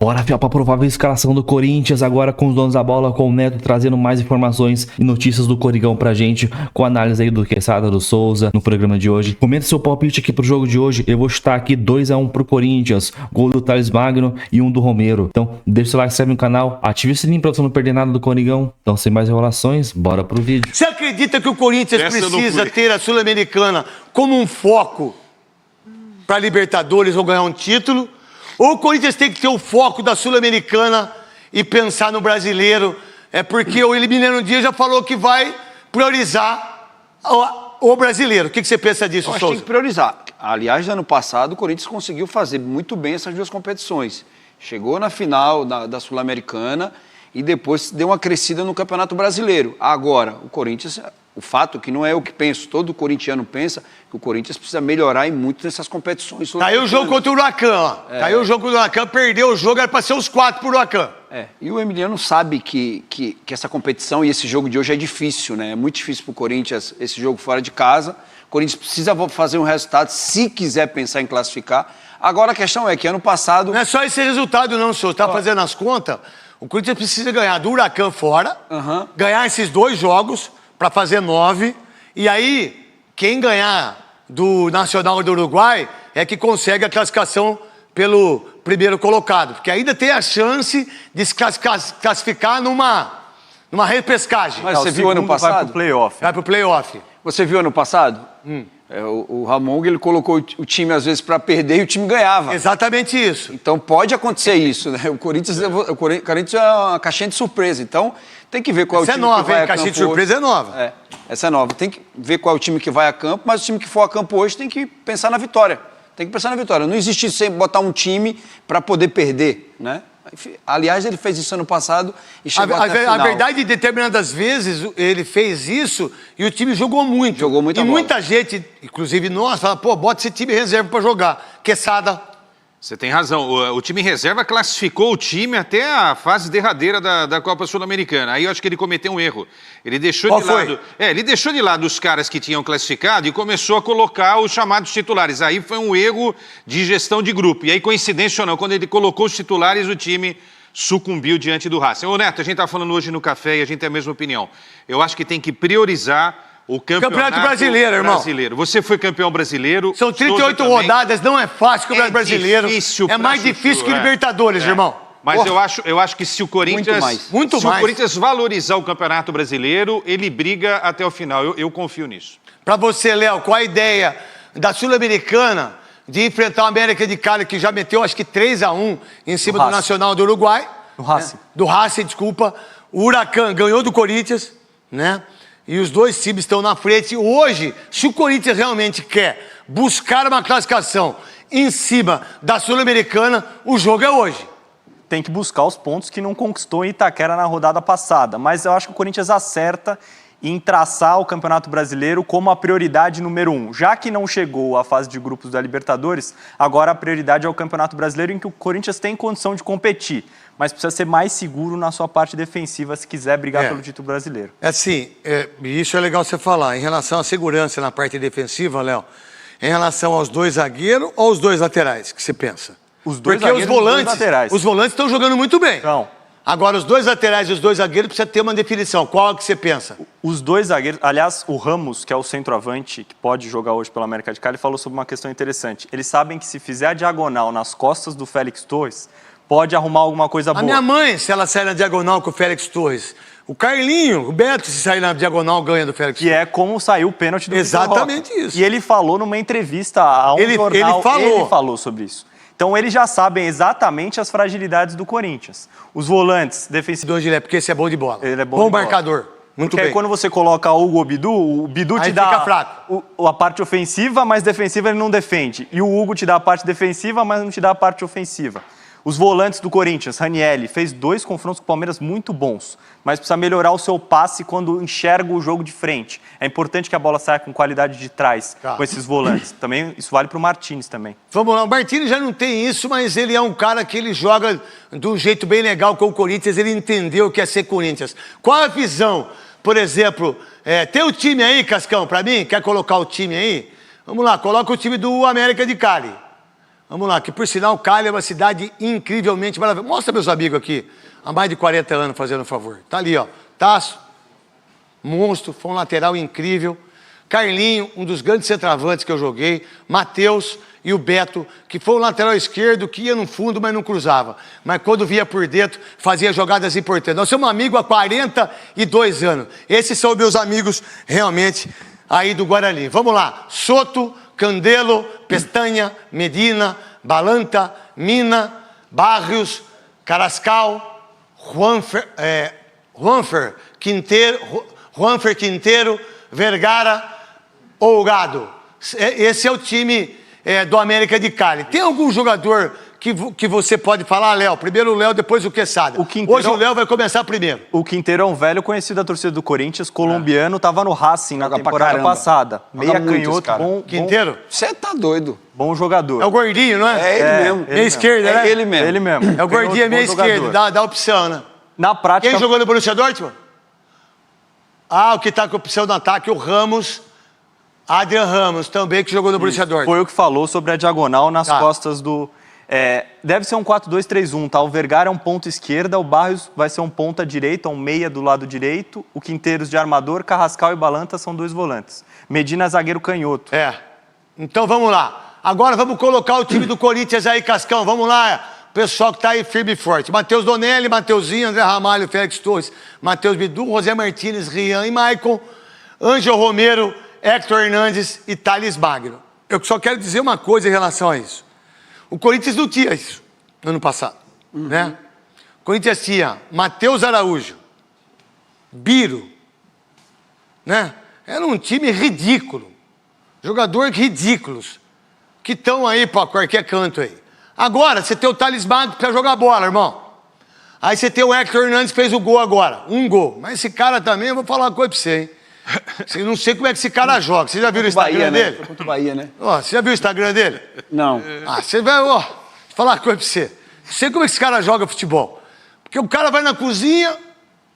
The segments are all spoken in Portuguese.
Bora, fiel, para a provável escalação do Corinthians, agora com os donos da bola, com o Neto trazendo mais informações e notícias do Corigão pra gente, com análise aí do Quesada, do Souza, no programa de hoje. Comenta seu palpite aqui pro jogo de hoje, eu vou chutar aqui 2-1 pro Corinthians, gol do Thales Magno e um do Romero. Então, deixa o like, se inscreve no canal, ative o sininho pra você não perder nada do Corigão. Então, sem mais enrolações, bora pro vídeo. Você acredita que o Corinthians precisa ter a Sul-Americana como um foco para Libertadores ou ganhar um título? Ou o Corinthians tem que ter o foco da Sul-Americana e pensar no brasileiro? É porque o Mineiro um dia já falou que vai priorizar o brasileiro. O que você pensa disso, Souza? Eu acho que tem que priorizar. Aliás, no ano passado, o Corinthians conseguiu fazer muito bem essas duas competições. Chegou na final da Sul-Americana e depois deu uma crescida no Campeonato Brasileiro. Agora, o Corinthians, o fato que não é o que penso, todo corintiano pensa, que o Corinthians precisa melhorar em muito nessas competições. Caiu o jogo contra o Huracan, ó. Caiu o jogo contra o Huracan, perdeu o jogo, era para ser os 4 pro Huracan. E o Emiliano sabe que essa competição e esse jogo de hoje é difícil, né? É muito difícil pro Corinthians esse jogo fora de casa. O Corinthians precisa fazer um resultado se quiser pensar em classificar. Agora a questão é que ano passado... Não é só esse resultado não, senhor. Tá fazendo as contas? O Corinthians precisa ganhar do Huracan fora, ganhar esses 2 jogos para fazer 9. E aí, quem ganhar do Nacional do Uruguai é que consegue a classificação pelo primeiro colocado. Porque ainda tem a chance de se classificar numa repescagem. Mas você viu ano passado? Vai pro playoff. Vai pro playoff. Você viu ano passado? O Ramon, ele colocou o time às vezes para perder e o time ganhava. Exatamente isso. Então pode acontecer isso, né? O Corinthians é uma caixinha de surpresa. Então tem que ver qual é o time que vai a campo. Caixinha de surpresa é nova. Essa é nova. Tem que ver qual é o time que vai a campo, mas o time que for a campo hoje tem que pensar na vitória. Tem que pensar na vitória. Não existe sem botar um time para poder perder, né? Aliás, ele fez isso ano passado e chegou até a final. A verdade, determinadas vezes, ele fez isso e o time jogou muito. Jogou muita bola. Muita gente, inclusive nós, fala, pô, bota esse time reserva para jogar. Quesada. Você tem razão. O time reserva classificou o time até a fase derradeira da Copa Sul-Americana. Aí eu acho que ele cometeu um erro. Ele deixou de lado. Ele deixou de lado os caras que tinham classificado e começou a colocar os chamados titulares. Aí foi um erro de gestão de grupo. E aí, coincidência ou não, quando ele colocou os titulares, o time sucumbiu diante do Racing. Ô, Neto, a gente tá falando hoje no café e a gente tem a mesma opinião. Eu acho que tem que priorizar o Campeonato Brasileiro, irmão. Você foi campeão brasileiro. São 38 rodadas, não é fácil o Campeonato Brasileiro. Difícil é mais difícil que Libertadores, irmão. Mas eu acho que se o Corinthians... Muito mais. O Corinthians valorizar o Campeonato Brasileiro, ele briga até o final. Eu confio nisso. Pra você, Léo, qual a ideia da Sul-Americana de enfrentar o América de Cali, que já meteu, acho que 3-1 em cima do Nacional do Uruguai? Do Racing. Do Racing, desculpa. O Huracan ganhou do Corinthians, né? E os 2 times estão na frente. Hoje, se o Corinthians realmente quer buscar uma classificação em cima da Sul-Americana, o jogo é hoje. Tem que buscar os pontos que não conquistou em Itaquera na rodada passada. Mas eu acho que o Corinthians acerta em traçar o Campeonato Brasileiro como a prioridade número 1. Já que não chegou à fase de grupos da Libertadores, agora a prioridade é o Campeonato Brasileiro, em que o Corinthians tem condição de competir, mas precisa ser mais seguro na sua parte defensiva se quiser brigar pelo título brasileiro. Assim, isso é legal você falar. Em relação à segurança na parte defensiva, Léo, em relação aos 2 zagueiros ou os 2 laterais, que você pensa? Os 2 Porque zagueiros e os 2 laterais. Os volantes estão jogando muito bem. Então, agora, os 2 laterais e os 2 zagueiros precisa ter uma definição. Qual é que você pensa? os 2 zagueiros, aliás, o Ramos, que é o centroavante, que pode jogar hoje pela América de Cali, falou sobre uma questão interessante. Eles sabem que se fizer a diagonal nas costas do Félix Torres, pode arrumar alguma coisa boa. A minha mãe, se ela sair na diagonal com o Félix Torres, o Carlinho, o Beto, se sair na diagonal, ganha do Félix Torres. Que é como saiu o pênalti do Vitor Roque. Exatamente isso. E ele falou numa entrevista a um jornal, ele falou sobre isso. Então eles já sabem exatamente as fragilidades do Corinthians. Os volantes defensivos... Porque esse é bom de bola. Ele é bom de marcador. Bola. Muito Porque bem. aí quando você coloca o Bidu, o Bidu aí te dá fica fraco. a parte ofensiva, mas defensiva ele não defende. E o Hugo te dá a parte defensiva, mas não te dá a parte ofensiva. Os volantes do Corinthians, Ranieri, fez 2 confrontos com o Palmeiras muito bons, mas precisa melhorar o seu passe quando enxerga o jogo de frente. É importante que a bola saia com qualidade de trás, com esses volantes. Também, isso vale para o Martínez também. Vamos lá, o Martínez já não tem isso, mas ele é um cara que ele joga de um jeito bem legal com o Corinthians, ele entendeu o que é ser Corinthians. Qual a visão, por exemplo, tem o time aí, Cascão, para mim? Quer colocar o time aí? Vamos lá, coloca o time do América de Cali. Vamos lá, que por sinal Cali é uma cidade incrivelmente maravilhosa. Mostra meus amigos aqui, há mais de 40 anos fazendo um favor. Tá ali, ó, Tasso, monstro, foi um lateral incrível. Carlinho, um dos grandes centroavantes que eu joguei. Matheus e o Beto, que foi um lateral esquerdo que ia no fundo, mas não cruzava. Mas quando via por dentro, fazia jogadas importantes. Nós somos amigos há 42 anos. Esses são meus amigos realmente aí do Guarani. Vamos lá, Soto, Candelo, Pestanha, Medina, Balanta, Mina, Barrios, Carrascal, Juanfer Quinteiro, Vergara, Olgado. Esse é o time do América de Cali. Tem algum jogador que você pode falar, Léo? Primeiro o Léo, depois o Quesada. Hoje o Léo vai começar primeiro. O Quinteiro é um velho conhecido da torcida do Corinthians, colombiano, estava no Racing na temporada passada. Meia canhoto, bom. Quinteiro? Você tá doido. Bom jogador. É o gordinho, não é? É ele mesmo. Meia esquerda, né? Ele mesmo. Ele mesmo. É o gordinho, meia esquerda, dá opção, né? Na prática... Quem jogou no Borussia Dortmund? O que tá com opção no ataque, o Ramos, Adrian Ramos, também, que jogou no Borussia Dortmund. Foi o que falou sobre a diagonal nas costas do... deve ser um 4-2-3-1, tá? O Vergara é um ponta esquerda, o Barrios vai ser um ponta direita, um meia do lado direito, o Quinteiros de armador, Carrascal e Balanta são 2 volantes. Medina zagueiro canhoto. Então vamos lá. Agora vamos colocar o time do Corinthians aí, Cascão. Vamos lá, pessoal que tá aí firme e forte. Matheus Donelli, Mateuzinho, André Ramalho, Félix Torres, Matheus Bidu, José Martínez, Rian e Maicon, Ângelo Romero, Hector Hernandes e Thales Magno. Eu só quero dizer uma coisa em relação a isso. O Corinthians não tinha isso no ano passado, né? O Corinthians tinha Matheus Araújo, Biro, né? Era um time ridículo, jogadores ridículos, que estão aí para qualquer canto aí. Agora, você tem o Thales Magno para jogar bola, irmão. Aí você tem o Hector Hernandes que fez o gol agora, 1 gol. Mas esse cara também, eu vou falar uma coisa para você, hein? Eu não sei como é que esse cara joga. Você já viu o Instagram dele? Foi contra o Bahia, né? Você já viu o Instagram dele? Não. Você vai, vou falar uma coisa pra você. Não sei como é que esse cara joga futebol. Porque o cara vai na cozinha,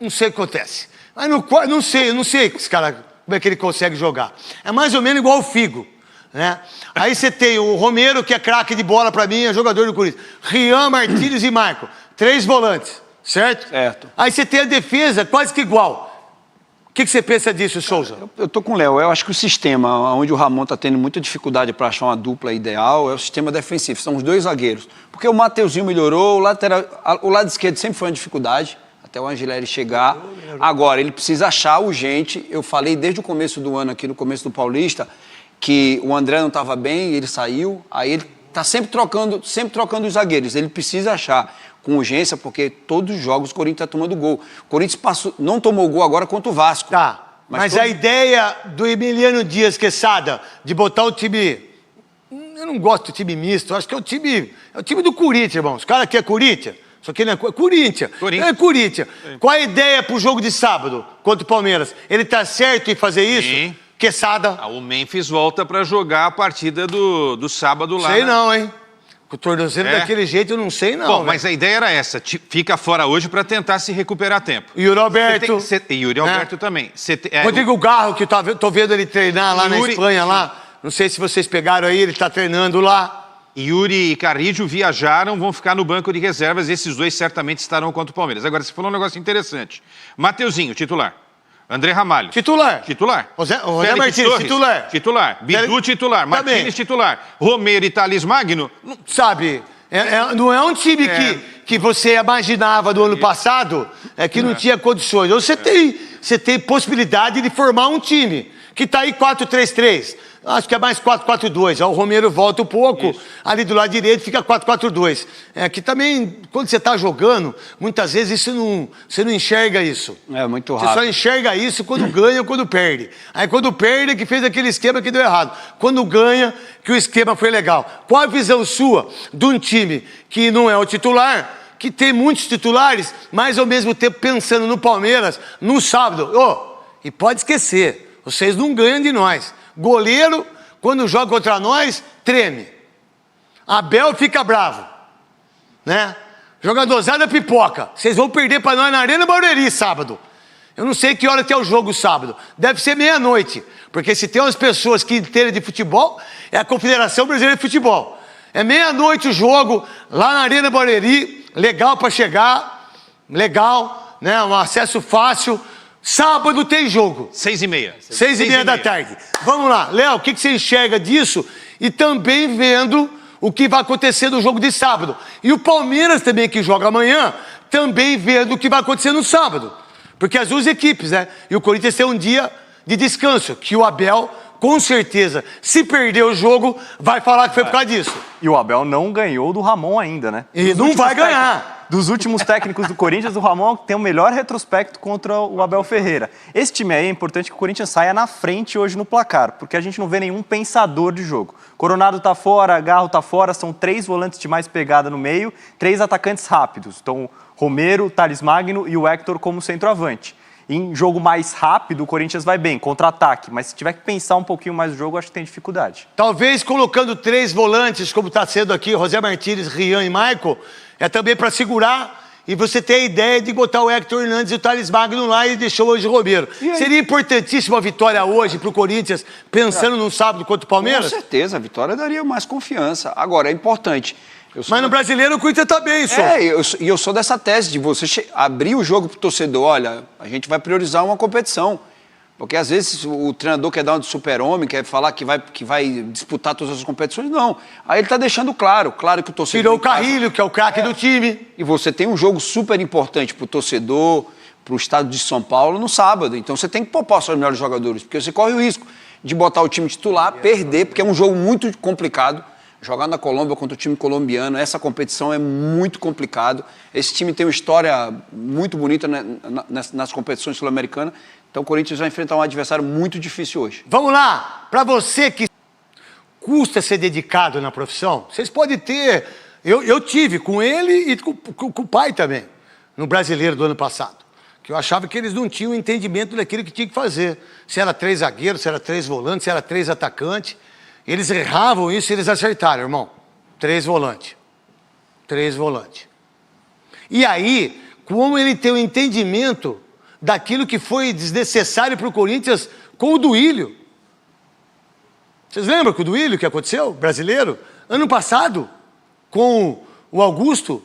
não sei o que acontece. Mas no quarto, não sei esse cara, como é que ele consegue jogar. É mais ou menos igual o Figo, né? Aí você tem o Romero, que é craque de bola pra mim, é jogador do Corinthians. Rian, Martínez e Marco. 3 volantes, certo? Certo. Aí você tem a defesa quase que igual. O que você pensa disso, Souza? Eu tô com o Léo. Eu acho que o sistema onde o Ramon tá tendo muita dificuldade para achar uma dupla ideal é o sistema defensivo. São os 2 zagueiros. Porque o Mateuzinho melhorou, o lado esquerdo sempre foi uma dificuldade, até o Angeleri chegar. Agora, ele precisa achar urgente. Eu falei desde o começo do ano aqui, no começo do Paulista, que o André não estava bem, ele saiu. Aí ele tá sempre trocando os zagueiros. Ele precisa achar com urgência, porque todos os jogos o Corinthians está tomando gol. O Corinthians não tomou gol agora contra o Vasco. Tá, mas a ideia do Emiliano Dias, Quesada, de botar o time... Eu não gosto do time misto, eu acho que é o time do Corinthians, irmão. Os caras aqui é Corinthians, só que não é Corinthians. É Corinthians. Qual a ideia pro jogo de sábado contra o Palmeiras? Ele tá certo em fazer isso? Sim. Quesada? O Memphis volta para jogar a partida do sábado lá. Sei não, hein? Com o tornozelo daquele jeito, eu não sei não. Bom, mas a ideia era essa, fica fora hoje para tentar se recuperar a tempo. E o Roberto. E Yuri Alberto também. Rodrigo Garro, que tô vendo ele treinar lá na Espanha, lá. Não sei se vocês pegaram aí, ele tá treinando lá. Yuri e Carrillo viajaram, vão ficar no banco de reservas. Esses 2 certamente estarão contra o Palmeiras. Agora, você falou um negócio interessante. Mateuzinho, titular. André Ramalho. Titular. José Martínez, Torres, titular. Bidu, titular. Martínez, titular. Romero e Thales Magno. Sabe, não é um time que você imaginava do ano passado, que não tinha condições. Você tem possibilidade de formar um time que está aí 4-3-3. Acho que é mais 4-4-2. O Romero volta um pouco, isso. Ali do lado direito fica 4-4-2. Que também, quando você está jogando, muitas vezes você não enxerga isso. É muito rápido. Você só enxerga isso quando ganha ou quando perde. Aí quando perde é que fez aquele esquema que deu errado. Quando ganha, que o esquema foi legal. Qual a visão sua de um time que não é o titular, que tem muitos titulares, mas ao mesmo tempo pensando no Palmeiras, no sábado? E pode esquecer, vocês não ganham de nós. Goleiro, quando joga contra nós, treme. Abel fica bravo, né? Jogadorzada pipoca. Vocês vão perder para nós na Arena Barueri sábado. Eu não sei que hora que é o jogo sábado. Deve ser 12:00, porque se tem umas pessoas que entendem de futebol, é a Confederação Brasileira de Futebol. É meia-noite o jogo, lá na Arena Barueri, legal para chegar, legal, né? Um acesso fácil. Sábado tem jogo. 6h30. 6h30 da tarde. Vamos lá. Léo, o que você enxerga disso? E também vendo o que vai acontecer no jogo de sábado. E o Palmeiras também, que joga amanhã, também vendo o que vai acontecer no sábado. Porque as duas equipes, né? E o Corinthians tem um dia de descanso, que o Abel, com certeza, se perder o jogo, vai falar que foi por causa disso. E o Abel não ganhou do Ramon ainda, né? E não vai ganhar. Dos últimos técnicos do Corinthians, o Ramon tem o melhor retrospecto contra o Abel Ferreira. Esse time aí é importante que o Corinthians saia na frente hoje no placar, porque a gente não vê nenhum pensador de jogo. Coronado tá fora, Garro tá fora, são 3 volantes de mais pegada no meio, 3 atacantes rápidos. Então, Romero, Thales Magno e o Hector como centroavante. Em jogo mais rápido, o Corinthians vai bem, contra-ataque. Mas se tiver que pensar um pouquinho mais no jogo, acho que tem dificuldade. Talvez colocando 3 volantes, como está sendo aqui, José Martínez, Rian e Michael, é também para segurar e você ter a ideia de botar o Hector Hernandes e o Thales Magno lá e deixou hoje o Romero. Seria importantíssima a vitória hoje para o Corinthians, pensando no sábado contra o Palmeiras? Com certeza, a vitória daria mais confiança. Agora, é importante... Mas no Brasileiro o Corinthians tá bem, só. E eu sou dessa tese de você abrir o jogo pro torcedor, olha, a gente vai priorizar uma competição. Porque às vezes o treinador quer dar um de super-homem, quer falar que vai disputar todas as competições, não. Aí ele tá deixando claro que o torcedor... Tirou o Carrilho, que é o craque do time. E você tem um jogo super importante pro torcedor, pro estado de São Paulo no sábado. Então você tem que poupar os seus melhores jogadores, porque você corre o risco de botar o time titular, perder, porque é um jogo muito complicado. Jogar na Colômbia contra o time colombiano, essa competição é muito complicado. Esse time tem uma história muito bonita nas competições sul-americanas. Então o Corinthians vai enfrentar um adversário muito difícil hoje. Vamos lá, para você que custa ser dedicado na profissão, vocês podem ter... Eu tive com ele e com o pai também, no Brasileiro do ano passado. Que eu achava que eles não tinham entendimento daquilo que tinha que fazer. Se era 3 zagueiros, se era 3 volantes, se era 3 atacantes. Eles erravam isso e eles acertaram, irmão. 3 volantes. 3 volantes. E aí, como ele tem o entendimento daquilo que foi desnecessário para o Corinthians com o Duílio. Vocês lembram com o Duílio que aconteceu? Brasileiro? Ano passado, com o Augusto,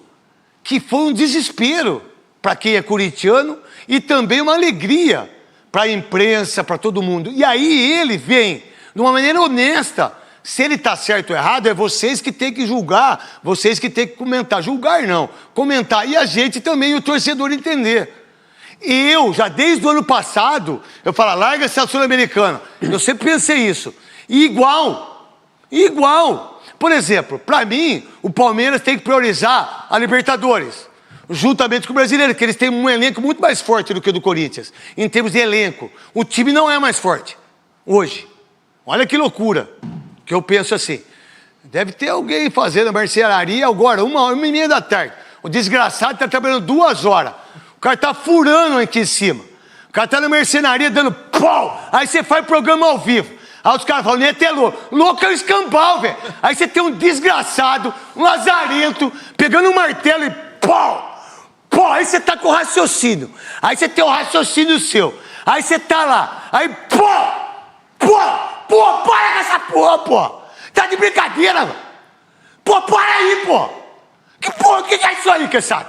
que foi um desespero para quem é corintiano e também uma alegria para a imprensa, para todo mundo. E aí ele vem... de uma maneira honesta. Se ele está certo ou errado, é vocês que têm que julgar, vocês que têm que comentar. Julgar não, comentar. E a gente também, o torcedor, entender. Eu, já desde o ano passado, eu falo, larga essa Sul-Americana. Eu sempre pensei isso. E igual. Por exemplo, para mim, o Palmeiras tem que priorizar a Libertadores, juntamente com o Brasileiro, que eles têm um elenco muito mais forte do que o do Corinthians, em termos de elenco. O time não é mais forte hoje. Olha que loucura, que eu penso assim. Deve ter alguém fazendo a marcenaria agora, 1h30 da tarde. O desgraçado está trabalhando 2 horas. O cara está furando aqui em cima. O cara está na marcenaria dando pau. Aí você faz programa ao vivo. Aí os caras falam, nem até louco. Louco é o escambau, velho. Aí você tem um desgraçado, um lazarento, pegando um martelo e pau. Pau. Aí você tá com raciocínio. Aí você tem um raciocínio seu. Aí você tá lá. Aí pau. Pô, para com essa porra, pô! Tá de brincadeira, mano! Pô, para aí, pô! Que porra, que é isso aí, caçada?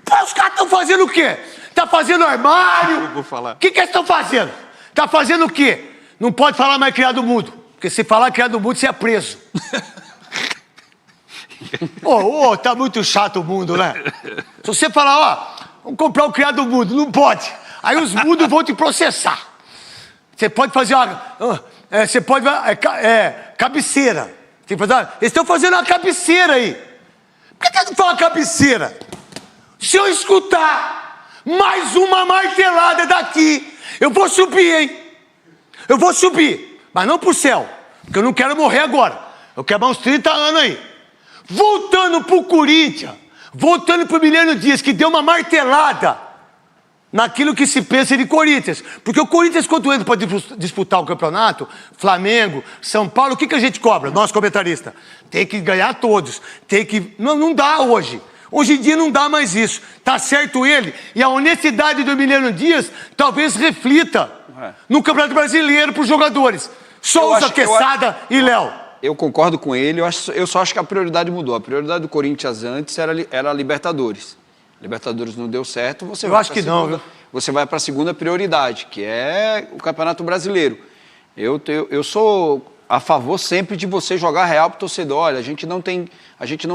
Pô, os caras estão fazendo o quê? Tá fazendo armário? Eu vou falar. O que eles estão fazendo? Tá fazendo o quê? Não pode falar mais criado mudo. Porque se falar criado mudo, você é preso. Tá muito chato o mundo, né? Se você falar, vamos comprar um criado mudo, não pode. Aí os mudos vão te processar. Você pode fazer cabeceira. Eles estão fazendo uma cabeceira aí. Por que não fala cabeceira? Se eu escutar mais uma martelada daqui, eu vou subir, hein? Eu vou subir, mas não pro céu, porque eu não quero morrer agora. Eu quero mais uns 30 anos aí. Voltando pro Corinthians, voltando pro Milênio Dias, que deu uma martelada naquilo que se pensa de Corinthians. Porque o Corinthians, quando entra para disputar o campeonato, Flamengo, São Paulo, o que a gente cobra? Nós, comentaristas, tem que ganhar todos. Tem que... Não dá hoje. Hoje em dia não dá mais isso. Tá certo ele. E a honestidade do Milênio Dias talvez reflita no Campeonato Brasileiro para os jogadores. Souza, Quesada e Léo. Eu concordo com ele, eu só acho que a prioridade mudou. A prioridade do Corinthians antes era a Libertadores. Libertadores não deu certo, você vai acho que não, viu? Você vai para a segunda prioridade, que é o Campeonato Brasileiro. Eu sou a favor sempre de você jogar real pro torcedor. Olha, a gente não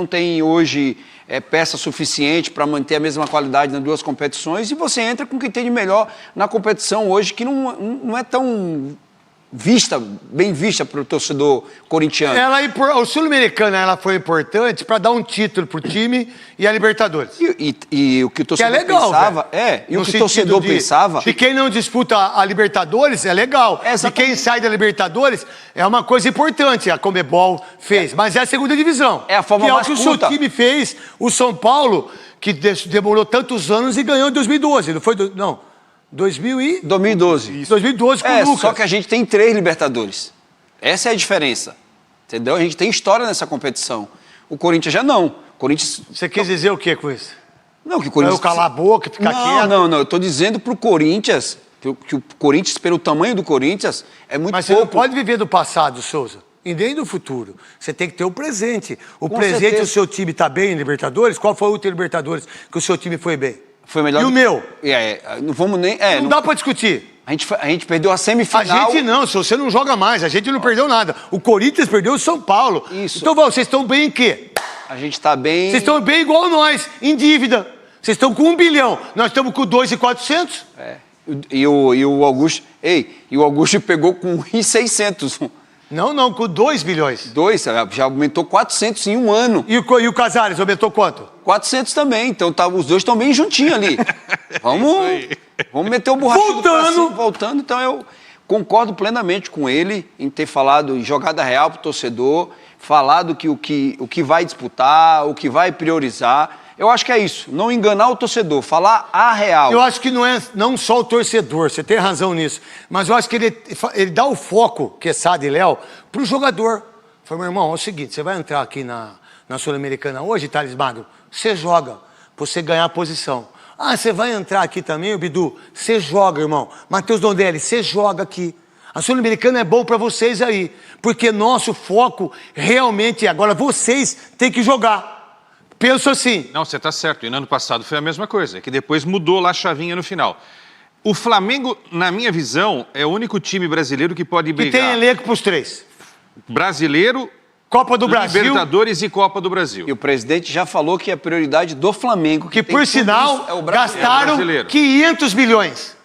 tem hoje peça suficiente para manter a mesma qualidade nas duas competições e você entra com o que tem de melhor na competição hoje, que não é tão bem vista para o torcedor corintiano. O Sul-Americana ela foi importante para dar um título pro time e a Libertadores. E o que o torcedor legal, pensava... E o que o torcedor pensava... De quem não disputa a Libertadores é legal. E quem sai da Libertadores é uma coisa importante. A Conmebol fez. Mas é a segunda divisão. É a forma mais que o seu time fez. O São Paulo, que demorou tantos anos e ganhou em 2012. Não foi... Não. 2012. 2012 com o Lucas. Só que a gente tem 3 Libertadores. Essa é a diferença. Entendeu? A gente tem história nessa competição. O Corinthians já não. Você quis dizer o que com isso? Não, que o Corinthians... Eu calar a boca, ficar quieto? Não. Eu tô dizendo pro Corinthians, que o Corinthians, pelo tamanho do Corinthians, é muito pouco. Mas você não pode viver do passado, Souza. E nem do futuro. Você tem que ter o presente. O presente, certeza. o seu time tá bem em Libertadores? Qual foi o último Libertadores que o seu time foi bem? Foi melhor. E o meu? Não vamos nem... não dá pra discutir. A gente perdeu a semifinal. A gente não, se você não joga mais, a gente não perdeu nada. O Corinthians perdeu o São Paulo. Isso. Então, vocês estão bem em quê? A gente tá bem... Vocês estão bem igual nós, em dívida. Vocês estão com 1 bilhão. Nós estamos com 2.400. E o Augusto... E o Augusto pegou com 1.600. Não, com 2 bilhões. 2, já aumentou 400 em um ano. E o Casares aumentou quanto? 400 também, então os dois estão bem juntinhos ali. Vamos meter o borrachudo voltando. Então eu concordo plenamente com ele em ter falado em jogada real pro torcedor, falado que o que vai disputar, o que vai priorizar. Eu acho que é isso, não enganar o torcedor, falar a real. Eu acho que não é não só o torcedor, você tem razão nisso, mas eu acho que ele dá o foco, Quesada e Léo, pro jogador. Falei, meu irmão, é o seguinte, você vai entrar aqui na Sul-Americana hoje, Thales Magno, você joga, pra você ganhar a posição. Ah, você vai entrar aqui também, o Bidu, você joga, irmão. Matheus Dondelli, você joga aqui. A Sul-Americana é bom pra vocês aí, porque nosso foco realmente é agora vocês têm que jogar. Penso assim. Não, você está certo. E no ano passado foi a mesma coisa, que depois mudou lá a chavinha no final. O Flamengo, na minha visão, é o único time brasileiro que pode brigar. Que tem elenco para os 3. Brasileiro, Copa do Brasil, Libertadores e Copa do Brasil. E o presidente já falou que é a prioridade do Flamengo. Que por sinal, gastaram 500 milhões.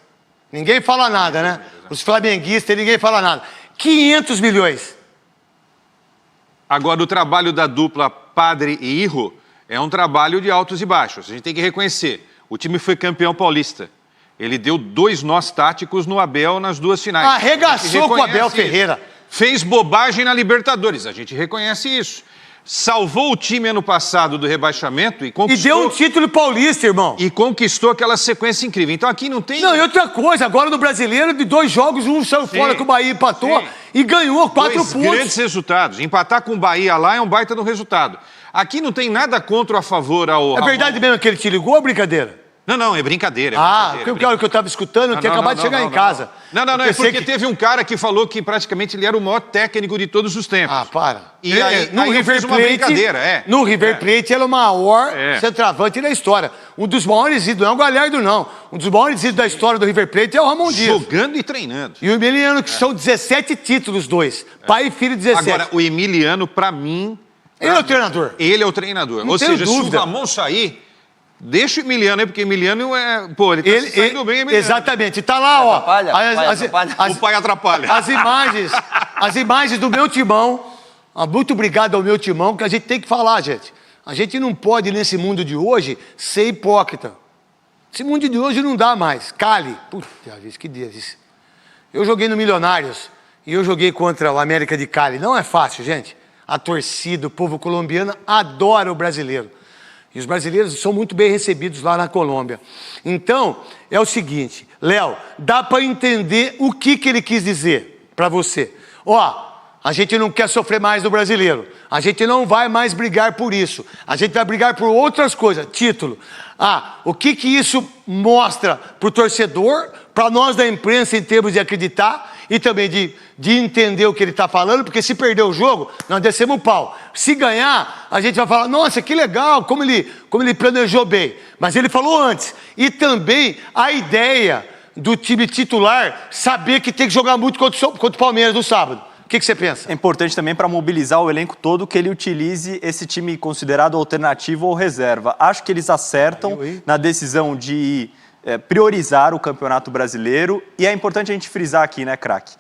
Ninguém fala nada, né? Os flamenguistas, ninguém fala nada. 500 milhões. Agora, o trabalho da dupla Padre e Irro é um trabalho de altos e baixos. A gente tem que reconhecer. O time foi campeão paulista. Ele deu 2 nós táticos no Abel nas 2 finais. Arregaçou com o Abel Ferreira. Fez bobagem na Libertadores. A gente reconhece isso. Salvou o time ano passado do rebaixamento e conquistou... E deu um título paulista, irmão. E conquistou aquela sequência incrível. Então aqui não tem... Não, e outra coisa, agora no Brasileiro, de 2 jogos, um saiu fora que o Bahia empatou e ganhou 4 pontos. Grandes resultados. Empatar com o Bahia lá é um baita do resultado. Aqui não tem nada contra ou a favor ao... É verdade mesmo que ele te ligou ou brincadeira? Não, é brincadeira. Porque o que eu estava escutando, eu tinha acabado de chegar em casa. Não, é porque teve um cara que falou que praticamente ele era o maior técnico de todos os tempos. Para. E aí no River Plate, uma brincadeira, No River Plate, ele é o maior centroavante da história. Um dos maiores ídolos, não é o Galhardo, não. Um dos maiores ídolos da história do River Plate é o Ramon Dias. Jogando e treinando. E o Emiliano, que são 17 títulos, 2. Pai e filho, 17. Agora, o Emiliano, pra mim... Ele é o treinador. Ele é o treinador. Não Ou tenho seja, dúvida. se o Ramon sair... Deixa o Emiliano aí, porque o Emiliano é... Pô, ele tá saindo bem, Emiliano. Exatamente. Tá lá, ó. O pai atrapalha. As imagens do meu timão. Muito obrigado ao meu timão, que a gente tem que falar, gente. A gente não pode, nesse mundo de hoje, ser hipócrita. Esse mundo de hoje não dá mais. Cali. Puta, que dia isso. Eu joguei no Milionários e eu joguei contra o América de Cali. Não é fácil, gente. A torcida, o povo colombiano adora o brasileiro. E os brasileiros são muito bem recebidos lá na Colômbia. Então, é o seguinte, Léo, dá para entender o que ele quis dizer para você. Ó, a gente não quer sofrer mais no Brasileiro. A gente não vai mais brigar por isso. A gente vai brigar por outras coisas. Título. O que isso mostra para o torcedor, para nós da imprensa em termos de acreditar e também de entender o que ele está falando, porque se perder o jogo, nós descemos o pau. Se ganhar, a gente vai falar, nossa, que legal, como ele planejou bem. Mas ele falou antes. E também a ideia do time titular saber que tem que jogar muito contra o Palmeiras no sábado. O que você pensa? É importante também para mobilizar o elenco todo que ele utilize esse time considerado alternativo ou reserva. Acho que eles acertam na decisão de priorizar o Campeonato Brasileiro. E é importante a gente frisar aqui, né, craque?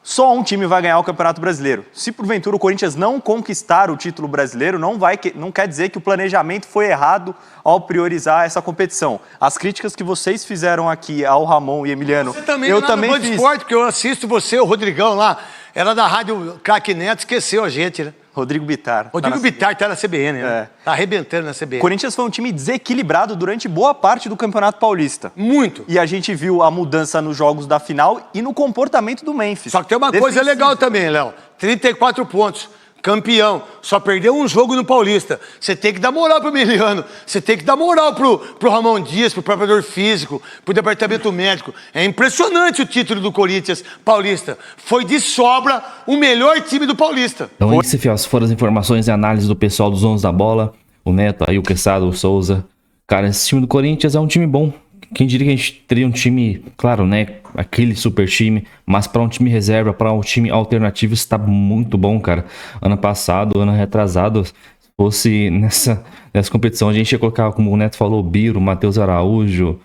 Só um time vai ganhar o Campeonato Brasileiro. Se porventura o Corinthians não conquistar o título brasileiro, não quer dizer que o planejamento foi errado ao priorizar essa competição. As críticas que vocês fizeram aqui ao Ramon e Emiliano, você também eu também fiz. Esporte, porque eu assisto você, o Rodrigão lá, era da Rádio Craque Neto, esqueceu a gente, né? Rodrigo Bittar. Rodrigo Bittar tá na CBN, né? É. Tá arrebentando na CBN. O Corinthians foi um time desequilibrado durante boa parte do Campeonato Paulista. Muito. E a gente viu a mudança nos jogos da final e no comportamento do Memphis. Só que tem uma coisa legal também, Léo. 34 pontos. Campeão. Só perdeu um jogo no Paulista. Você tem que dar moral pro Emiliano. Você tem que dar moral pro Ramon Dias, pro preparador físico, pro departamento médico. É impressionante o título do Corinthians Paulista. Foi de sobra o melhor time do Paulista. Então é isso, fiel. Se foram as informações e análise do pessoal dos donos da bola, o Neto, aí o Quesada, o Souza. Cara, esse time do Corinthians é um time bom. Quem diria que a gente teria um time, claro, né, aquele super time, mas para um time reserva, para um time alternativo, está muito bom, cara. Ano passado, ano retrasado, se fosse nessa competição, a gente ia colocar, como o Neto falou, o Biro, Matheus Araújo,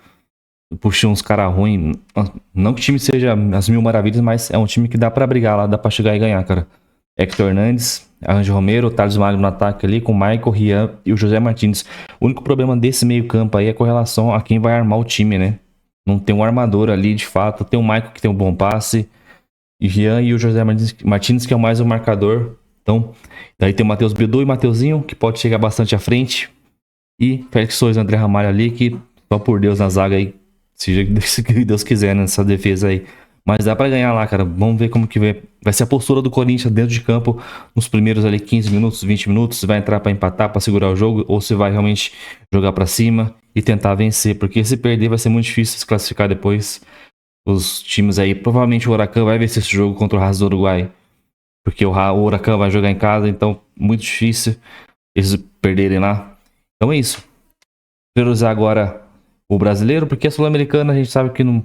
puxar uns caras ruins. Não que o time seja as mil maravilhas, mas é um time que dá para brigar lá, dá para chegar e ganhar, cara. Hector Hernandes, Anjo Romero, Thales Magno no ataque ali, com o Michael, Rian e o José Martins. O único problema desse meio campo aí é com relação a quem vai armar o time, né? Não tem um armador ali, de fato. Tem o Michael que tem um bom passe, e Rian e o José Martins que é o mais o marcador. Então, daí tem o Matheus Bidu e o Mateuzinho, que pode chegar bastante à frente. E Félix Souza e André Ramalho ali, que só por Deus na zaga aí, se Deus quiser nessa defesa aí. Mas dá pra ganhar lá, cara. Vamos ver como que vai ser a postura do Corinthians dentro de campo nos primeiros ali 15 minutos, 20 minutos. Se vai entrar pra empatar, pra segurar o jogo, ou se vai realmente jogar pra cima e tentar vencer. Porque se perder vai ser muito difícil se classificar depois. Os times aí, provavelmente o Huracan vai vencer esse jogo contra o Racing do Uruguai. Porque o Huracan vai jogar em casa, então muito difícil eles perderem lá. Então é isso. Priorizar agora o brasileiro, porque a Sul-Americana a gente sabe que não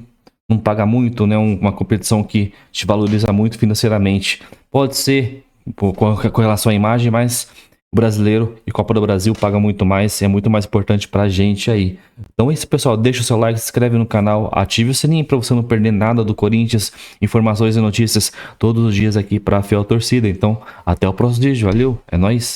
paga muito, né? Uma competição que te valoriza muito financeiramente. Pode ser com relação à imagem, mas o brasileiro e Copa do Brasil paga muito mais, é muito mais importante pra gente aí. Então é isso, pessoal. Deixa o seu like, se inscreve no canal, ative o sininho pra você não perder nada do Corinthians, informações e notícias todos os dias aqui pra fiel torcida. Então, até o próximo vídeo. Valeu, é nóis!